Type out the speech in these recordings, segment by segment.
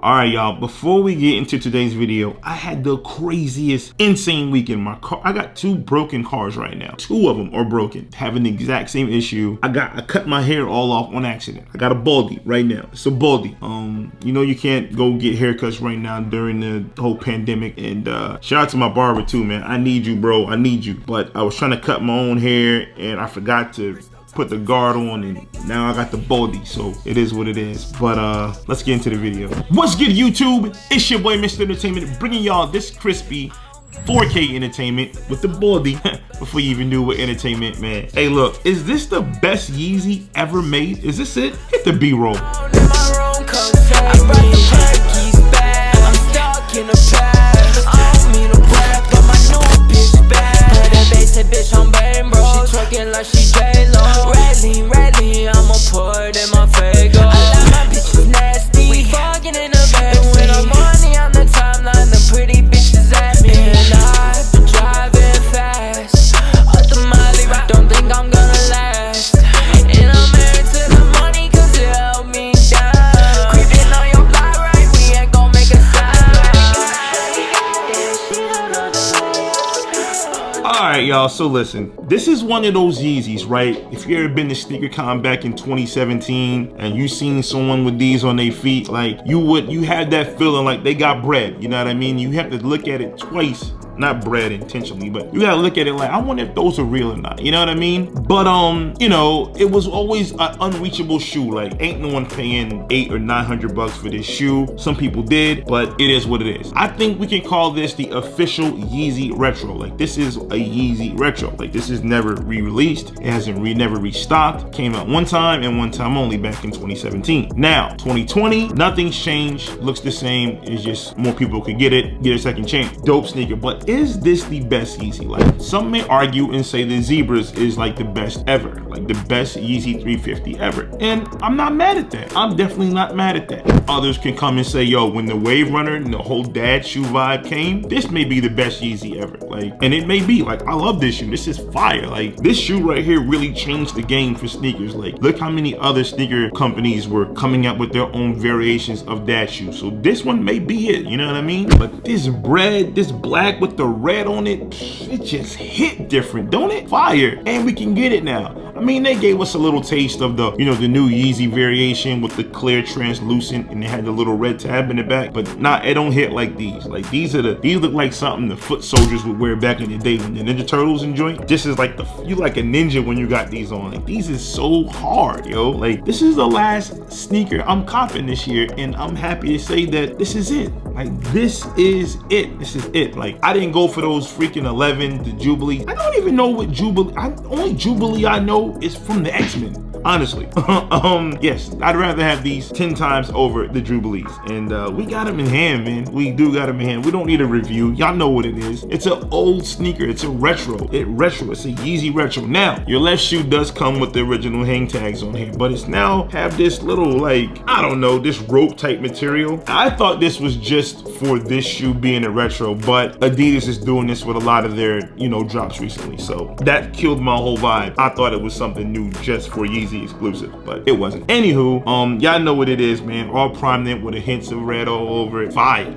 All right, y'all, before we get into today's video, I had the craziest, insane weekend. My car, I got 2 broken cars right now. 2 of them are broken, having the exact same issue. I cut my hair all off on accident. I got a baldy right now. It's a baldy. You know you can't go get haircuts right now during the whole pandemic. And shout out to my barber too, man. I need you, bro. I need you. But I was trying to cut my own hair and I forgot to put the guard on, and now I got the baldy, so it is what it is. But let's get into the video. What's good, YouTube? It's your boy Mr. Entertainment, bringing y'all this crispy 4K entertainment with the baldy. Before you even knew what entertainment, man. Hey, look, is this the best Yeezy ever made? Is this it? Hit the B-roll. Like she J-Lo, Redley, I'ma pour it in my Fago. I like my bitches nasty, we fucking in the backseat. When I'm money on the timeline, the pretty bitches at me. And I've been driving fast, up the Molly, I don't think I'm gonna last. And I'm married to the money cause it held me down. Creeping on your block, right, we ain't gon' make a sound. Alright, y'all, so listen. This is one of those Yeezys, right? If you ever been to SneakerCon back in 2017 and you seen someone with these on their feet, like you had that feeling like they got bread, you know what I mean? You have to look at it twice. Not bread intentionally, but you gotta look at it like, I wonder if those are real or not, you know what I mean? But you know, it was always an unreachable shoe. Like, ain't no one paying $800 or $900 for this shoe. Some people did, but it is what it is. I think we can call this the official Yeezy retro. Like, this is a Yeezy retro. Like, this is never re-released. It hasn't never restocked. Came out one time and one time only back in 2017. Now, 2020, nothing's changed. Looks the same. It's just more people could get it, get a second chance. Dope sneaker, but is this the best Yeezy? Like, some may argue and say the Zebras is like the best ever, like the best Yeezy 350 ever. And I'm not mad at that. I'm definitely not mad at that. Others can come and say, yo, when the Wave Runner and the whole dad shoe vibe came, this may be the best Yeezy ever. Like, and it may be. Like, I love this shoe. This is fire. Like, this shoe right here really changed the game for sneakers. Like, look how many other sneaker companies were coming out with their own variations of dad shoes. So this one may be it, you know what I mean? But this bread, this black with the red on it, it just hit different, don't it? Fire. And we can get it now. I mean, they gave us a little taste of the, you know, the new Yeezy variation with the clear translucent, and it had the little red tab in the back, but it don't hit like these. Like, these look like something the foot soldiers would wear back in the day when the Ninja Turtles enjoyed. This is like you like a ninja when you got these on. Like, these is so hard, yo. Like, this is the last sneaker I'm copping this year, and I'm happy to say that this is it. Like, this is it. This is it. Like, I didn't go for those freaking 11, the Jubilee. I don't even know what Jubilee, only Jubilee I know is from the X-Men, honestly. Yes, I'd rather have these 10 times over the Jubilees. And we got them in hand, man. We do got them in hand. We don't need a review. Y'all know what it is. It's an old sneaker. It's a retro. It's a Yeezy retro. Now, your left shoe does come with the original hang tags on here, but it's now have this little, like, I don't know, this rope type material. I thought this was just for this shoe being a retro, but ADIDAS is doing this with a lot of their, you know, drops recently. So that killed my whole vibe. I thought it was something new just for Yeezy exclusive, but it wasn't. Anywho, y'all know what it is, man. All prominent with a hints of red all over it. Fire.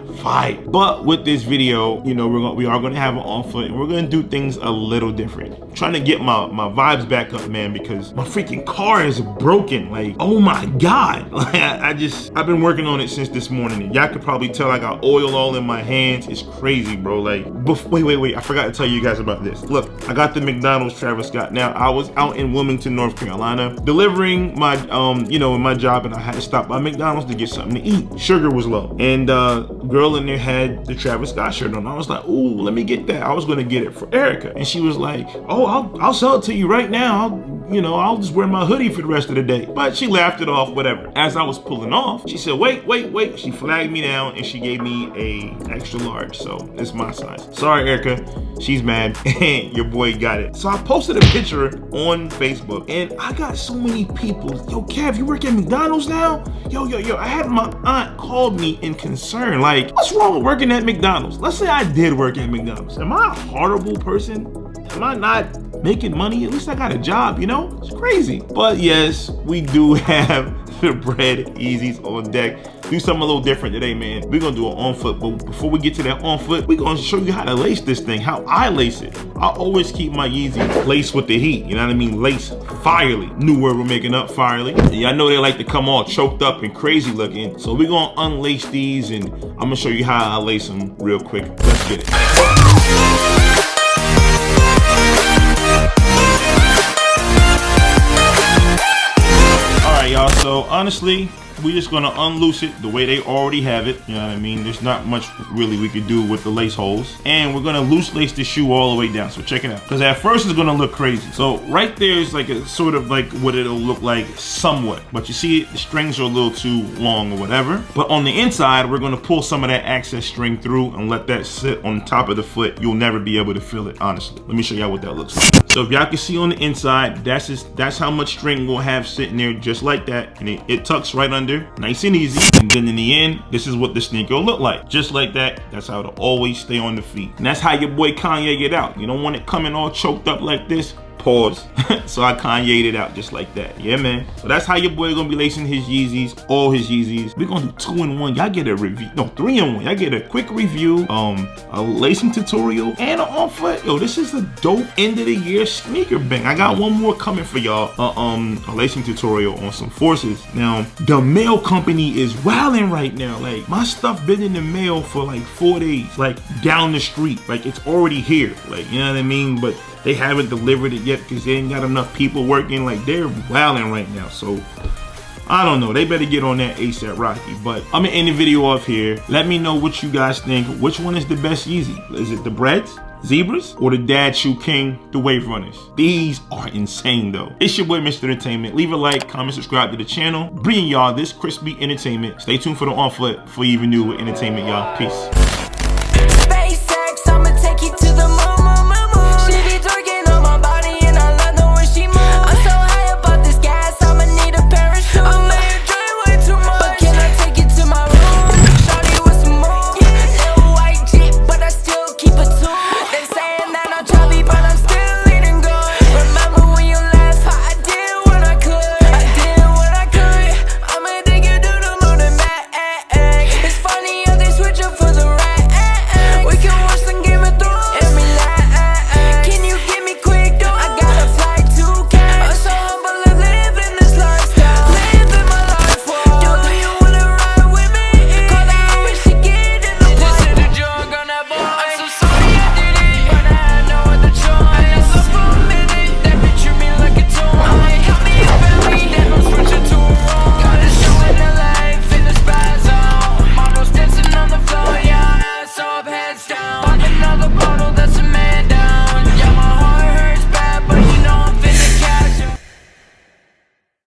But with this video, you know, we are gonna have an on foot, and we're gonna do things a little different. I'm trying to get my vibes back up, man, because my freaking car is broken. Like, oh my God. Like, I've been working on it since this morning, and y'all could probably tell I got oil all in my hands. It's crazy, bro. Like, wait, I forgot to tell you guys about this. Look, I got the McDonald's Travis Scott. Now, I was out in Wilmington, North Carolina, delivering my, you know, my job, and I had to stop by McDonald's to get something to eat. Sugar was low, and girl in there had the Travis Scott shirt on. I was like, ooh, let me get that. I was gonna get it for Erica, and she was like, oh, I'll sell it to you right now. I'll just wear my hoodie for the rest of the day. But she laughed it off, whatever. As I was pulling off, she said, wait. She flagged me down and she gave me a extra large. So it's my size. Sorry, Erica. She's mad. Your boy got it. So I posted a picture on Facebook and I got so many people. Yo, Kev, you work at McDonald's now? Yo. I had my aunt called me in concern. Like, what's wrong with working at McDonald's? Let's say I did work at McDonald's. Am I a horrible person? Am I not making money? At least I got a job, you know? It's crazy. But yes, we do have the BRED Yeezys on deck. Do something a little different today, man. We're gonna do an on foot, but before we get to that on foot, we're gonna show you how to lace this thing, how I lace it. I always keep my Yeezys laced with the heat, you know what I mean? Lace firely. New word we're making up, firely. Yeah, I know they like to come all choked up and crazy looking, so we're gonna unlace these and I'm gonna show you how I lace them real quick. Let's get it. Y'all, so honestly, we're just gonna unloose it the way they already have it. You know what I mean? There's not much really we could do with the lace holes. And we're gonna loose lace the shoe all the way down. So check it out. Because at first it's gonna look crazy. So right there is like a sort of like what it'll look like somewhat. But you see the strings are a little too long or whatever. But on the inside, we're gonna pull some of that excess string through and let that sit on top of the foot. You'll never be able to feel it, honestly. Let me show y'all what that looks like. So if y'all can see on the inside, that's how much string we'll have sitting there just like that. And it tucks right under. Nice and easy. And then in the end, this is what the sneaker will look like. Just like that. That's how it'll always stay on the feet. And that's how your boy Kanye get out. You don't want it coming all choked up like this. Pause. So I Kanye'd it out just like that. Yeah, man. So that's how your boy gonna be lacing his Yeezys, all his Yeezys. We're gonna do 2-in-1. Y'all get a review. No, 3-in-1. Y'all get a quick review, a lacing tutorial, and an on foot. Yo, this is a dope end of the year sneaker bang. I got one more coming for y'all. A lacing tutorial on some forces. Now, the mail company is wilding right now. Like, my stuff been in the mail for like 4 days. Like, down the street. Like, it's already here. Like, you know what I mean? But they haven't delivered it yet because they ain't got enough people working. Like, they're wilding right now. So I don't know. They better get on that ASAP Rocky. But I'm gonna end the video off here. Let me know what you guys think. Which one is the best Yeezy? Is it the BREDs, Zebras, or the Dad Shoe King, the Wave Runners? These are insane though. It's your boy Mr. Entertainment. Leave a like, comment, subscribe to the channel. Bringing y'all this crispy entertainment. Stay tuned for the on foot before you even knew what entertainment, y'all. Peace.